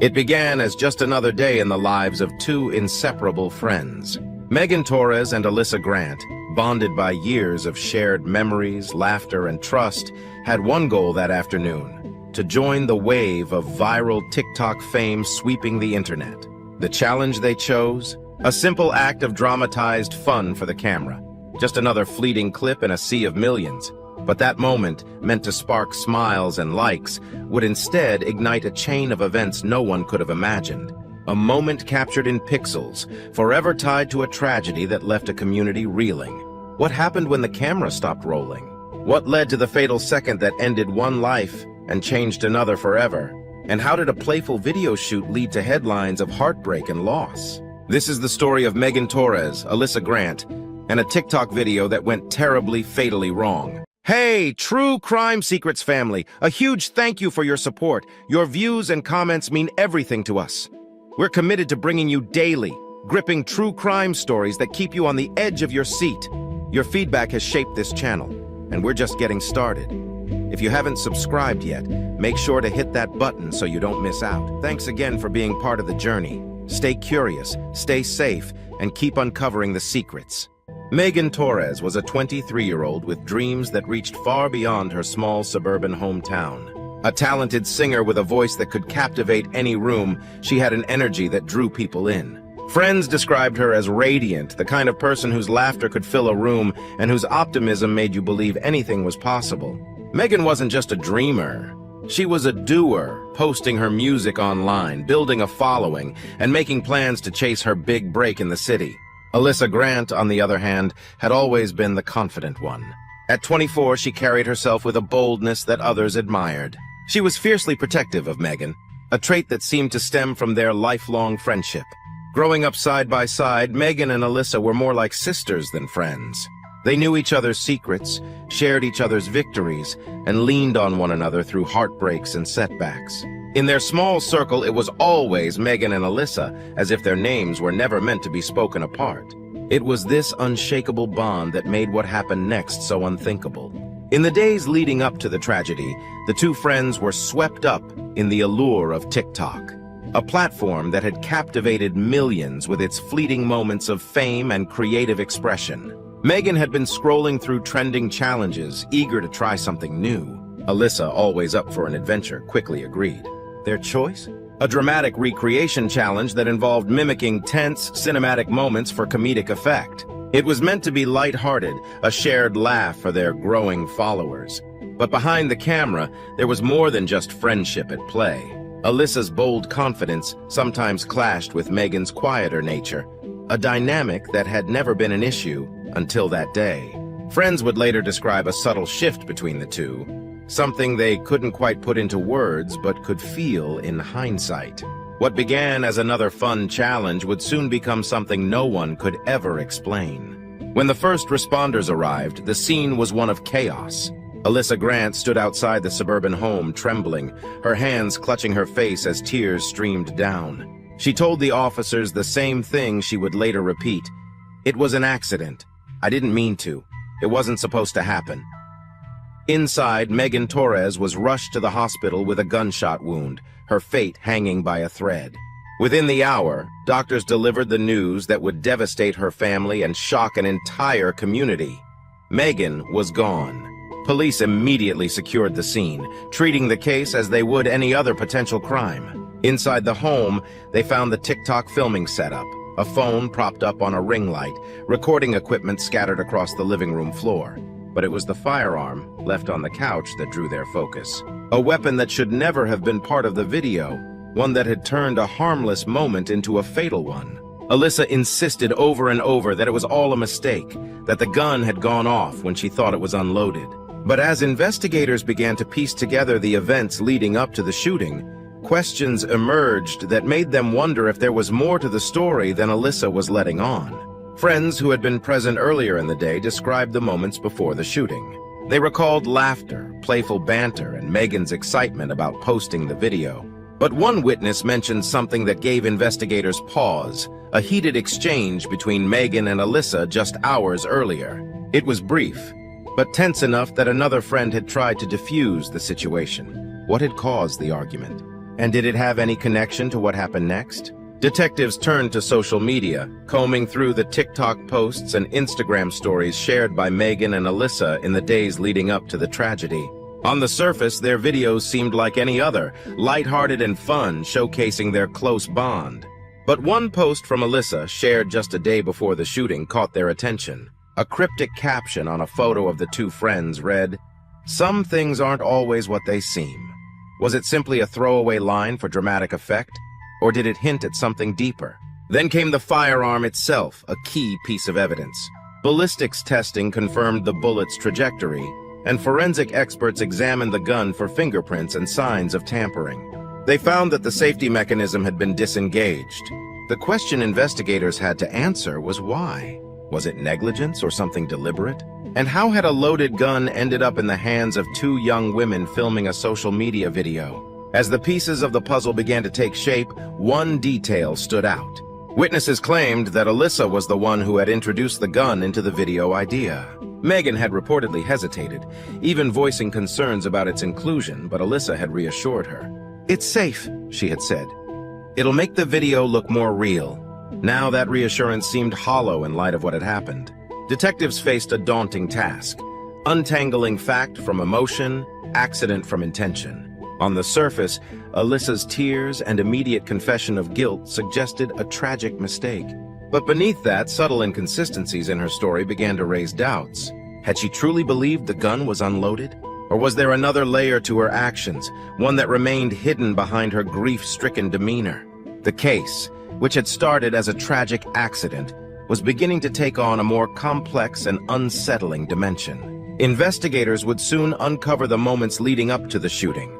It began as just another day in the lives of two inseparable friends. Megan Torres and Alyssa Grant, bonded by years of shared memories, laughter, and trust, had one goal that afternoon: to join the wave of viral TikTok fame sweeping the internet. The challenge they chose? A simple act of dramatized fun for the camera. Just another fleeting clip in a sea of millions. But that moment, meant to spark smiles and likes, would instead ignite a chain of events no one could have imagined. A moment captured in pixels, forever tied to a tragedy that left a community reeling. What happened when the camera stopped rolling? What led to the fatal second that ended one life and changed another forever? And how did a playful video shoot lead to headlines of heartbreak and loss? This is the story of Megan Torres, Alyssa Grant, and a TikTok video that went terribly, fatally wrong. Hey, True Crime Secrets family, a huge thank you for your support. Your views and comments mean everything to us. We're committed to bringing you daily, gripping true crime stories that keep you on the edge of your seat. Your feedback has shaped this channel, and we're just getting started. If you haven't subscribed yet, make sure to hit that button so you don't miss out. Thanks again for being part of the journey. Stay curious, stay safe, and keep uncovering the secrets. Megan Torres was a 23-year-old with dreams that reached far beyond her small suburban hometown. A talented singer with a voice that could captivate any room, she had an energy that drew people in. Friends described her as radiant, the kind of person whose laughter could fill a room and whose optimism made you believe anything was possible. Megan wasn't just a dreamer. She was a doer, posting her music online, building a following, and making plans to chase her big break in the city. Alyssa Grant, on the other hand, had always been the confident one. At 24, she carried herself with a boldness that others admired. She was fiercely protective of Megan, a trait that seemed to stem from their lifelong friendship. Growing up side by side, Megan and Alyssa were more like sisters than friends. They knew each other's secrets, shared each other's victories, and leaned on one another through heartbreaks and setbacks. In their small circle, it was always Megan and Alyssa, as if their names were never meant to be spoken apart. It was this unshakable bond that made what happened next so unthinkable. In the days leading up to the tragedy, the two friends were swept up in the allure of TikTok, a platform that had captivated millions with its fleeting moments of fame and creative expression. Megan had been scrolling through trending challenges, eager to try something new. Alyssa, always up for an adventure, quickly agreed. Their choice? A dramatic recreation challenge that involved mimicking tense, cinematic moments for comedic effect. It was meant to be lighthearted, a shared laugh for their growing followers. But behind the camera, there was more than just friendship at play. Alyssa's bold confidence sometimes clashed with Megan's quieter nature, a dynamic that had never been an issue until that day. Friends would later describe a subtle shift between the two, something they couldn't quite put into words but could feel in hindsight. What began as another fun challenge would soon become something no one could ever explain. When the first responders arrived, the scene was one of chaos. Alyssa Grant stood outside the suburban home, trembling, her hands clutching her face as tears streamed down. She told the officers the same thing she would later repeat. "It was an accident. I didn't mean to. It wasn't supposed to happen." Inside, Megan Torres was rushed to the hospital with a gunshot wound, her fate hanging by a thread. Within the hour, doctors delivered the news that would devastate her family and shock an entire community. Megan was gone. Police immediately secured the scene, treating the case as they would any other potential crime. Inside the home, they found the TikTok filming setup, a phone propped up on a ring light, recording equipment scattered across the living room floor. But it was the firearm, left on the couch, that drew their focus. A weapon that should never have been part of the video, one that had turned a harmless moment into a fatal one. Alyssa insisted over and over that it was all a mistake, that the gun had gone off when she thought it was unloaded. But as investigators began to piece together the events leading up to the shooting, questions emerged that made them wonder if there was more to the story than Alyssa was letting on. Friends who had been present earlier in the day described the moments before the shooting. They recalled laughter, playful banter, and Megan's excitement about posting the video. But one witness mentioned something that gave investigators pause, a heated exchange between Megan and Alyssa just hours earlier. It was brief, but tense enough that another friend had tried to defuse the situation. What had caused the argument? And did it have any connection to what happened next? Detectives turned to social media, combing through the TikTok posts and Instagram stories shared by Megan and Alyssa in the days leading up to the tragedy. On the surface, their videos seemed like any other, lighthearted and fun, showcasing their close bond. But one post from Alyssa, shared just a day before the shooting, caught their attention. A cryptic caption on a photo of the two friends read, "Some things aren't always what they seem." Was it simply a throwaway line for dramatic effect? Or did it hint at something deeper? Then came the firearm itself, a key piece of evidence. Ballistics testing confirmed the bullet's trajectory, and forensic experts examined the gun for fingerprints and signs of tampering. They found that the safety mechanism had been disengaged. The question investigators had to answer was why? Was it negligence or something deliberate? And how had a loaded gun ended up in the hands of two young women filming a social media video? As the pieces of the puzzle began to take shape, one detail stood out. Witnesses claimed that Alyssa was the one who had introduced the gun into the video idea. Megan had reportedly hesitated, even voicing concerns about its inclusion, but Alyssa had reassured her. "It's safe," she had said. "It'll make the video look more real." Now that reassurance seemed hollow in light of what had happened. Detectives faced a daunting task, untangling fact from emotion, accident from intention. On the surface, Alyssa's tears and immediate confession of guilt suggested a tragic mistake. But beneath that, subtle inconsistencies in her story began to raise doubts. Had she truly believed the gun was unloaded? Or was there another layer to her actions, one that remained hidden behind her grief-stricken demeanor? The case, which had started as a tragic accident, was beginning to take on a more complex and unsettling dimension. Investigators would soon uncover the moments leading up to the shooting.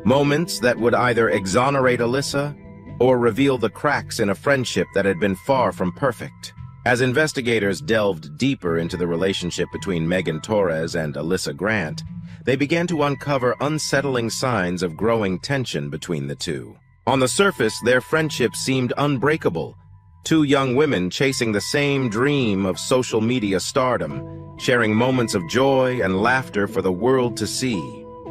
Moments that would either exonerate Alyssa or reveal the cracks in a friendship that had been far from perfect. As investigators delved deeper into the relationship between Megan Torres and Alyssa Grant, they began to uncover unsettling signs of growing tension between the two. On the surface, their friendship seemed unbreakable. Two young women chasing the same dream of social media stardom, sharing moments of joy and laughter for the world to see.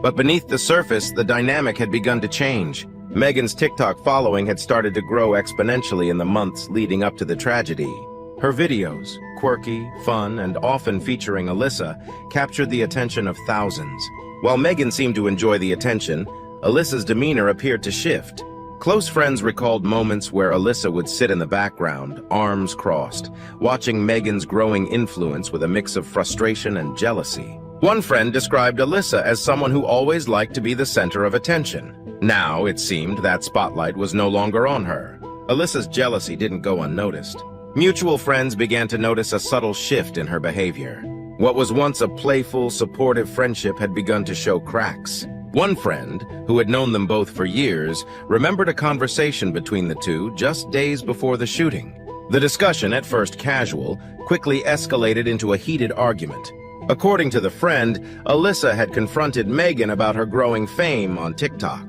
But beneath the surface, the dynamic had begun to change. Megan's TikTok following had started to grow exponentially in the months leading up to the tragedy. Her videos, quirky, fun, and often featuring Alyssa, captured the attention of thousands. While Megan seemed to enjoy the attention, Alyssa's demeanor appeared to shift. Close friends recalled moments where Alyssa would sit in the background, arms crossed, watching Megan's growing influence with a mix of frustration and jealousy. One friend described Alyssa as someone who always liked to be the center of attention. Now, it seemed, that spotlight was no longer on her. Alyssa's jealousy didn't go unnoticed. Mutual friends began to notice a subtle shift in her behavior. What was once a playful, supportive friendship had begun to show cracks. One friend, who had known them both for years, remembered a conversation between the two just days before the shooting. The discussion, at first casual, quickly escalated into a heated argument. According to the friend, Alyssa had confronted Megan about her growing fame on TikTok.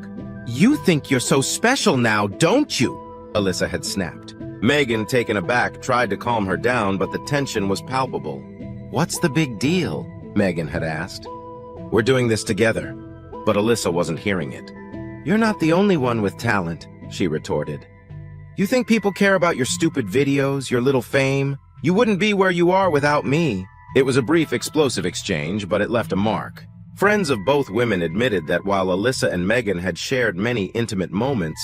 "You think you're so special now, don't you?" Alyssa had snapped. Megan, taken aback, tried to calm her down, but the tension was palpable. "What's the big deal?" Megan had asked. "We're doing this together." But Alyssa wasn't hearing it. "You're not the only one with talent," she retorted. "You think people care about your stupid videos, your little fame? You wouldn't be where you are without me." It was a brief, explosive exchange, but it left a mark. Friends of both women admitted that while Alyssa and Megan had shared many intimate moments,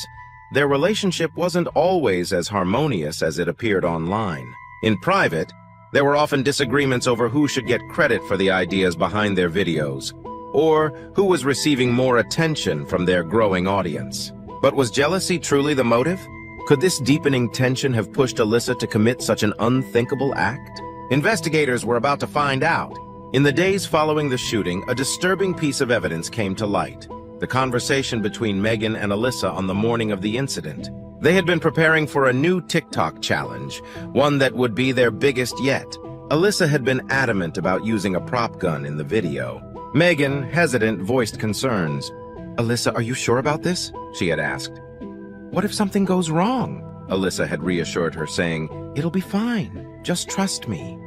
their relationship wasn't always as harmonious as it appeared online. In private, there were often disagreements over who should get credit for the ideas behind their videos, or who was receiving more attention from their growing audience. But was jealousy truly the motive? Could this deepening tension have pushed Alyssa to commit such an unthinkable act? Investigators were about to find out. In the days following the shooting, a disturbing piece of evidence came to light: the conversation between Megan and Alyssa on the morning of the incident. They had been preparing for a new TikTok challenge, one that would be their biggest yet. Alyssa had been adamant about using a prop gun in the video. Megan, hesitant, voiced concerns. "Alyssa, are you sure about this?" she had asked. "What if something goes wrong?" Alyssa had reassured her, saying, "It'll be fine. Just trust me."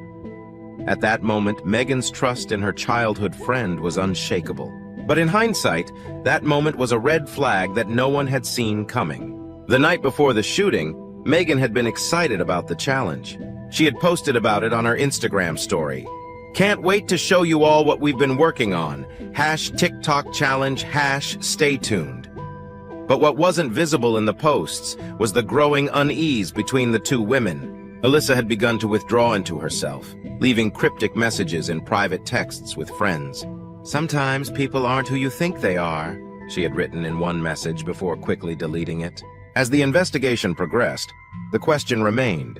At that moment, Megan's trust in her childhood friend was unshakable. But in hindsight, that moment was a red flag that no one had seen coming. The night before the shooting, Megan had been excited about the challenge. She had posted about it on her Instagram story. "Can't wait to show you all what we've been working on. #TikTok challenge, #stay tuned." But what wasn't visible in the posts was the growing unease between the two women. Alyssa had begun to withdraw into herself, leaving cryptic messages in private texts with friends. "Sometimes people aren't who you think they are," she had written in one message before quickly deleting it. As the investigation progressed, the question remained: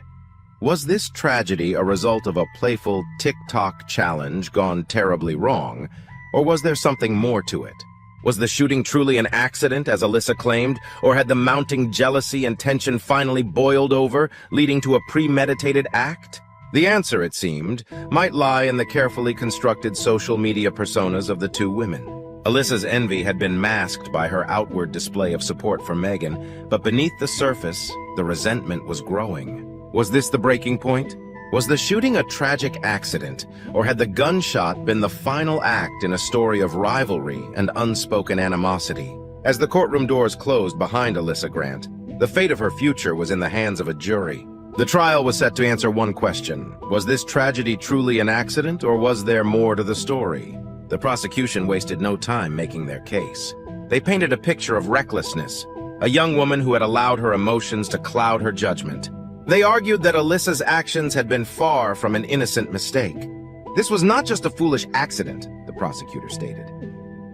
was this tragedy a result of a playful TikTok challenge gone terribly wrong, or was there something more to it? Was the shooting truly an accident, as Alyssa claimed, or had the mounting jealousy and tension finally boiled over, leading to a premeditated act? The answer, it seemed, might lie in the carefully constructed social media personas of the two women. Alyssa's envy had been masked by her outward display of support for Megan, but beneath the surface, the resentment was growing. Was this the breaking point? Was the shooting a tragic accident, or had the gunshot been the final act in a story of rivalry and unspoken animosity? As the courtroom doors closed behind Alyssa Grant, the fate of her future was in the hands of a jury. The trial was set to answer one question: was this tragedy truly an accident, or was there more to the story? The prosecution wasted no time making their case. They painted a picture of recklessness, a young woman who had allowed her emotions to cloud her judgment. They argued that Alyssa's actions had been far from an innocent mistake. This was not just a foolish accident, the prosecutor stated.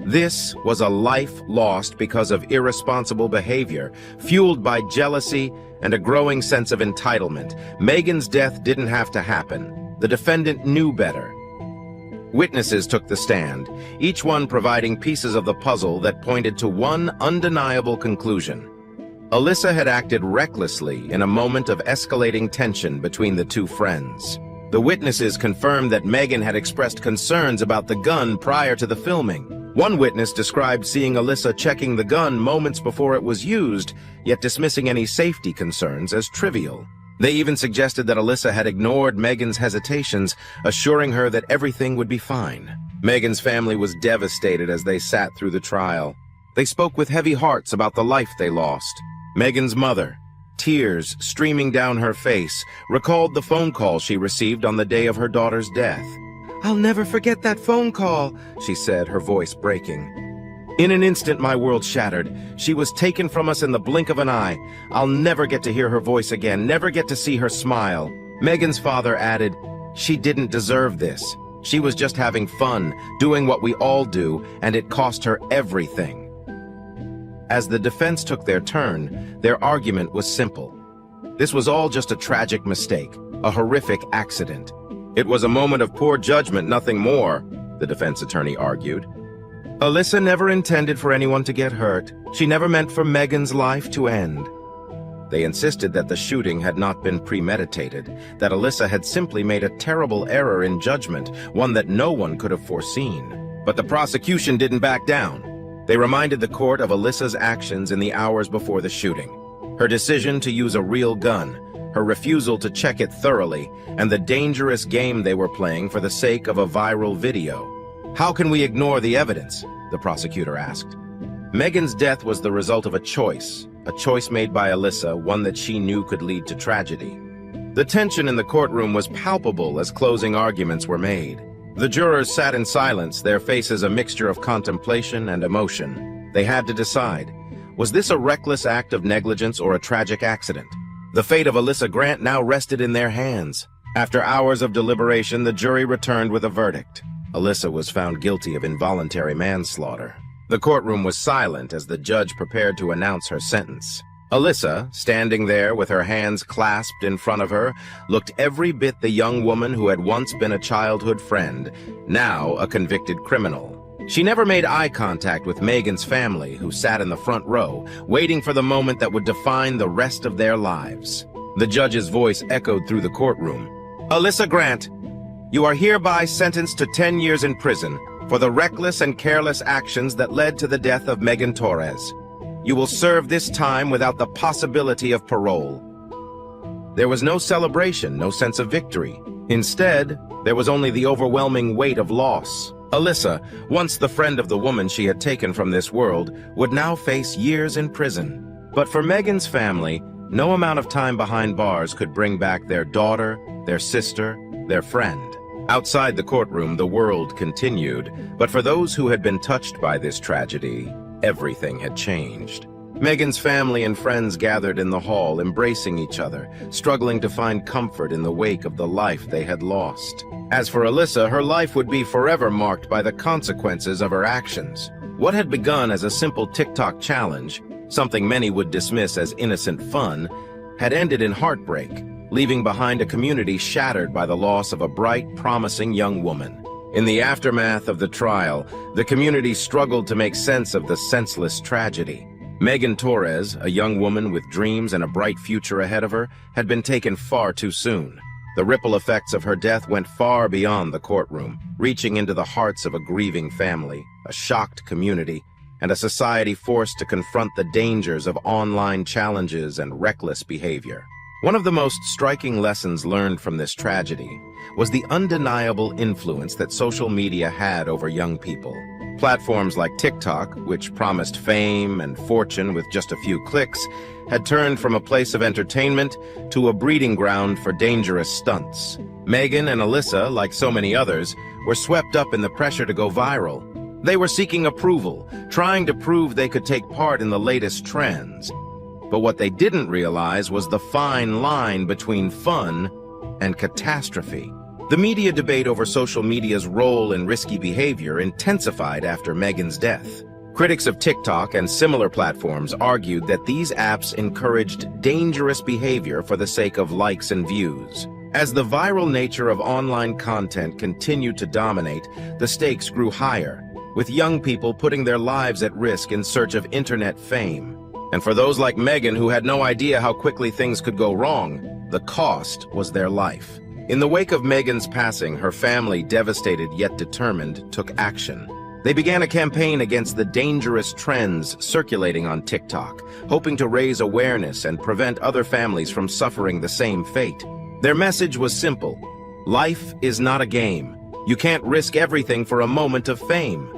This was a life lost because of irresponsible behavior, fueled by jealousy and a growing sense of entitlement. Megan's death didn't have to happen. The defendant knew better. Witnesses took the stand, each one providing pieces of the puzzle that pointed to one undeniable conclusion. Alyssa had acted recklessly in a moment of escalating tension between the two friends. The witnesses confirmed that Megan had expressed concerns about the gun prior to the filming. One witness described seeing Alyssa checking the gun moments before it was used, yet dismissing any safety concerns as trivial. They even suggested that Alyssa had ignored Megan's hesitations, assuring her that everything would be fine. Megan's family was devastated as they sat through the trial. They spoke with heavy hearts about the life they lost. Megan's mother, tears streaming down her face, recalled the phone call she received on the day of her daughter's death. "I'll never forget that phone call," she said, her voice breaking. "In an instant, my world shattered. She was taken from us in the blink of an eye. I'll never get to hear her voice again, never get to see her smile." Megan's father added, "She didn't deserve this. She was just having fun, doing what we all do, and it cost her everything." As the defense took their turn, their argument was simple. This was all just a tragic mistake, a horrific accident. "It was a moment of poor judgment, nothing more," the defense attorney argued. "Alyssa never intended for anyone to get hurt. She never meant for Megan's life to end." They insisted that the shooting had not been premeditated, that Alyssa had simply made a terrible error in judgment, one that no one could have foreseen. But the prosecution didn't back down. They reminded the court of Alyssa's actions in the hours before the shooting. Her decision to use a real gun, her refusal to check it thoroughly, and the dangerous game they were playing for the sake of a viral video. "How can we ignore the evidence?" the prosecutor asked. Megan's death was the result of a choice made by Alyssa, one that she knew could lead to tragedy. The tension in the courtroom was palpable as closing arguments were made. The jurors sat in silence, their faces a mixture of contemplation and emotion. They had to decide, was this a reckless act of negligence or a tragic accident? The fate of Alyssa Grant now rested in their hands. After hours of deliberation, the jury returned with a verdict. Alyssa was found guilty of involuntary manslaughter. The courtroom was silent as the judge prepared to announce her sentence. Alyssa, standing there with her hands clasped in front of her, looked every bit the young woman who had once been a childhood friend, now a convicted criminal. She never made eye contact with Megan's family, who sat in the front row, waiting for the moment that would define the rest of their lives. The judge's voice echoed through the courtroom. "Alyssa Grant, you are hereby sentenced to 10 years in prison for the reckless and careless actions that led to the death of Megan Torres. You will serve this time without the possibility of parole." There was no celebration, no sense of victory. Instead, there was only the overwhelming weight of loss. Alyssa, once the friend of the woman she had taken from this world, would now face years in prison. But for Megan's family, no amount of time behind bars could bring back their daughter, their sister, their friend. Outside the courtroom, the world continued, but for those who had been touched by this tragedy, everything had changed. Megan's family and friends gathered in the hall, embracing each other, struggling to find comfort in the wake of the life they had lost. As for Alyssa, her life would be forever marked by the consequences of her actions. What had begun as a simple TikTok challenge, something many would dismiss as innocent fun, had ended in heartbreak, leaving behind a community shattered by the loss of a bright, promising young woman. In the aftermath of the trial, the community struggled to make sense of the senseless tragedy. Megan Torres, a young woman with dreams and a bright future ahead of her, had been taken far too soon. The ripple effects of her death went far beyond the courtroom, reaching into the hearts of a grieving family, a shocked community, and a society forced to confront the dangers of online challenges and reckless behavior. One of the most striking lessons learned from this tragedy was the undeniable influence that social media had over young people. Platforms like TikTok, which promised fame and fortune with just a few clicks, had turned from a place of entertainment to a breeding ground for dangerous stunts. Megan and Alyssa, like so many others, were swept up in the pressure to go viral. They were seeking approval, trying to prove they could take part in the latest trends. But what they didn't realize was the fine line between fun and catastrophe. The media debate over social media's role in risky behavior intensified after Megan's death. Critics of TikTok and similar platforms argued that these apps encouraged dangerous behavior for the sake of likes and views. As the viral nature of online content continued to dominate, the stakes grew higher, with young people putting their lives at risk in search of internet fame. And for those like Megan who had no idea how quickly things could go wrong, the cost was their life. In the wake of Megan's passing, her family, devastated yet determined, took action. They began a campaign against the dangerous trends circulating on TikTok, hoping to raise awareness and prevent other families from suffering the same fate. Their message was simple: life is not a game. You can't risk everything for a moment of fame.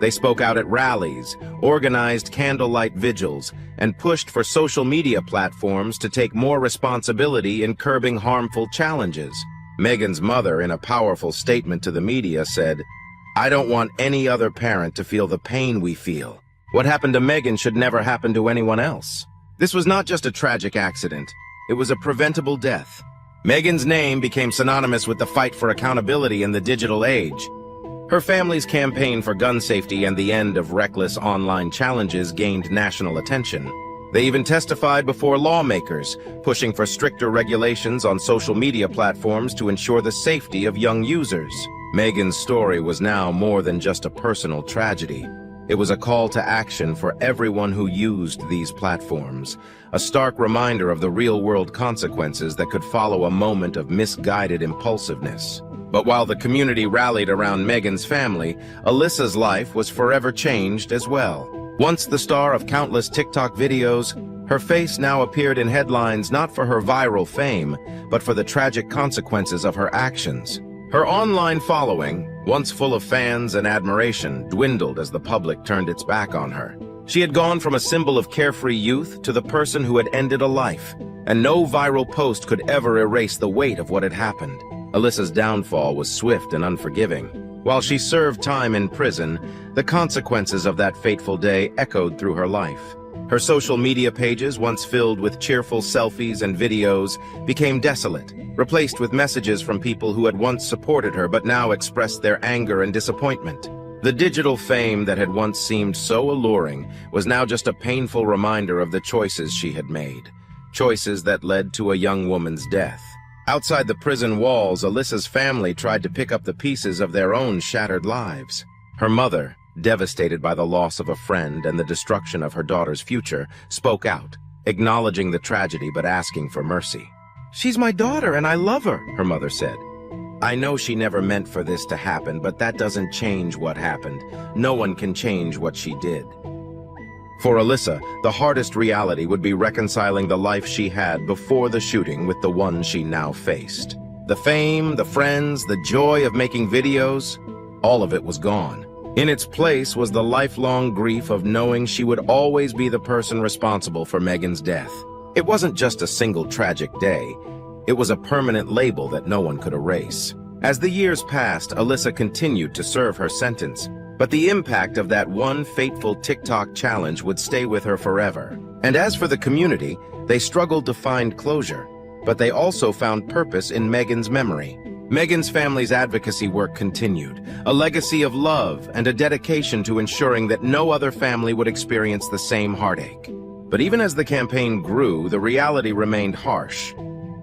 They spoke out at rallies, organized candlelight vigils, and pushed for social media platforms to take more responsibility in curbing harmful challenges. Megan's mother, in a powerful statement to the media, said, "I don't want any other parent to feel the pain we feel. What happened to Megan should never happen to anyone else." This was not just a tragic accident. It was a preventable death. Megan's name became synonymous with the fight for accountability in the digital age. Her family's campaign for gun safety and the end of reckless online challenges gained national attention. They even testified before lawmakers, pushing for stricter regulations on social media platforms to ensure the safety of young users. Megan's story was now more than just a personal tragedy. It was a call to action for everyone who used these platforms, a stark reminder of the real-world consequences that could follow a moment of misguided impulsiveness. But while the community rallied around Megan's family, Alyssa's life was forever changed as well. Once the star of countless TikTok videos, her face now appeared in headlines not for her viral fame, but for the tragic consequences of her actions. Her online following, once full of fans and admiration, dwindled as the public turned its back on her. She had gone from a symbol of carefree youth to the person who had ended a life, and no viral post could ever erase the weight of what had happened. Alyssa's downfall was swift and unforgiving. While she served time in prison, the consequences of that fateful day echoed through her life. Her social media pages, once filled with cheerful selfies and videos, became desolate, replaced with messages from people who had once supported her but now expressed their anger and disappointment. The digital fame that had once seemed so alluring was now just a painful reminder of the choices she had made, choices that led to a young woman's death. Outside the prison walls, Alyssa's family tried to pick up the pieces of their own shattered lives. Her mother, devastated by the loss of a friend and the destruction of her daughter's future, spoke out, acknowledging the tragedy but asking for mercy. "She's my daughter and I love her," her mother said. "I know she never meant for this to happen, but that doesn't change what happened. No one can change what she did." For Alyssa, the hardest reality would be reconciling the life she had before the shooting with the one she now faced. The fame, the friends, the joy of making videos, All of it was gone. In its place was the lifelong grief of knowing she would always be the person responsible for Megan's death. It wasn't just a single tragic day. It was a permanent label that no one could erase. As the years passed, Alyssa continued to serve her sentence, but the impact of that one fateful TikTok challenge would stay with her forever. And as for the community, they struggled to find closure, but they also found purpose in Megan's memory. Megan's family's advocacy work continued, a legacy of love and a dedication to ensuring that no other family would experience the same heartache. But even as the campaign grew, the reality remained harsh.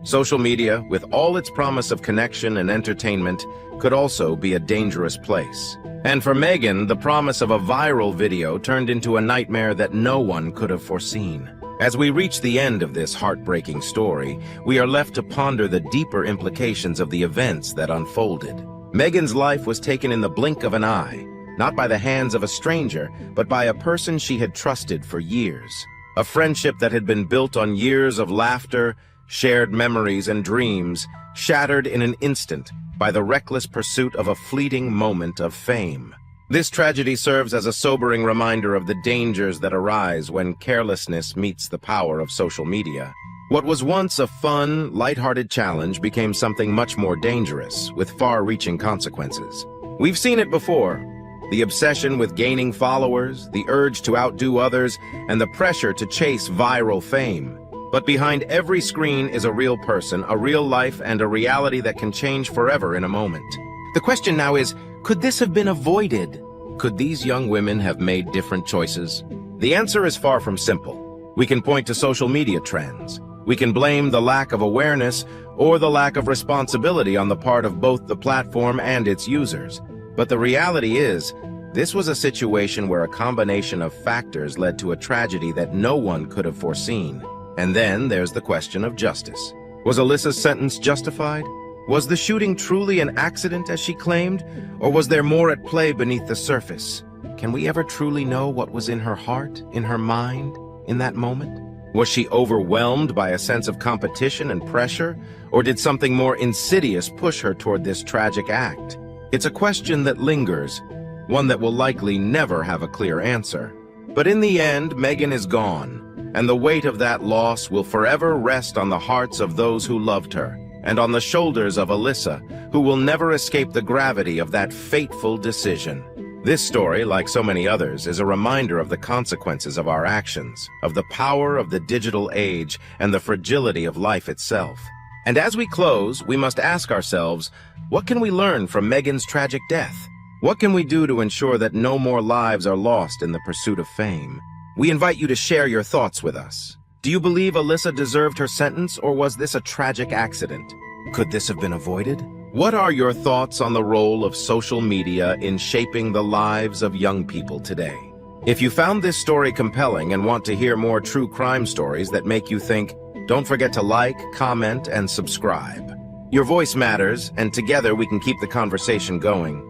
Social media, with all its promise of connection and entertainment, could also be a dangerous place. And for Megan, the promise of a viral video turned into a nightmare that no one could have foreseen. As we reach the end of this heartbreaking story, we are left to ponder the deeper implications of the events that unfolded. Megan's life was taken in the blink of an eye, not by the hands of a stranger, but by a person she had trusted for years. A friendship that had been built on years of laughter, shared memories and dreams, shattered in an instant by the reckless pursuit of a fleeting moment of fame. This tragedy serves as a sobering reminder of the dangers that arise when carelessness meets the power of social media. What was once a fun, lighthearted challenge became something much more dangerous, with far-reaching consequences. We've seen it before. The obsession with gaining followers, the urge to outdo others, and the pressure to chase viral fame. But behind every screen is a real person, a real life, and a reality that can change forever in a moment. The question now is, could this have been avoided? Could these young women have made different choices? The answer is far from simple. We can point to social media trends. We can blame the lack of awareness or the lack of responsibility on the part of both the platform and its users. But the reality is, this was a situation where a combination of factors led to a tragedy that no one could have foreseen. And then there's the question of justice. Was Alyssa's sentence justified? Was the shooting truly an accident, as she claimed, or was there more at play beneath the surface? Can we ever truly know what was in her heart, in her mind, in that moment? Was she overwhelmed by a sense of competition and pressure, or did something more insidious push her toward this tragic act? It's a question that lingers, one that will likely never have a clear answer. But in the end, Megan is gone, and the weight of that loss will forever rest on the hearts of those who loved her, and on the shoulders of Alyssa, who will never escape the gravity of that fateful decision. This story, like so many others, is a reminder of the consequences of our actions, of the power of the digital age, and the fragility of life itself. And as we close, we must ask ourselves, what can we learn from Megan's tragic death? What can we do to ensure that no more lives are lost in the pursuit of fame? We invite you to share your thoughts with us. Do you believe Alyssa deserved her sentence, or was this a tragic accident? Could this have been avoided? What are your thoughts on the role of social media in shaping the lives of young people today? If you found this story compelling and want to hear more true crime stories that make you think, don't forget to like, comment, and subscribe. Your voice matters, and together we can keep the conversation going.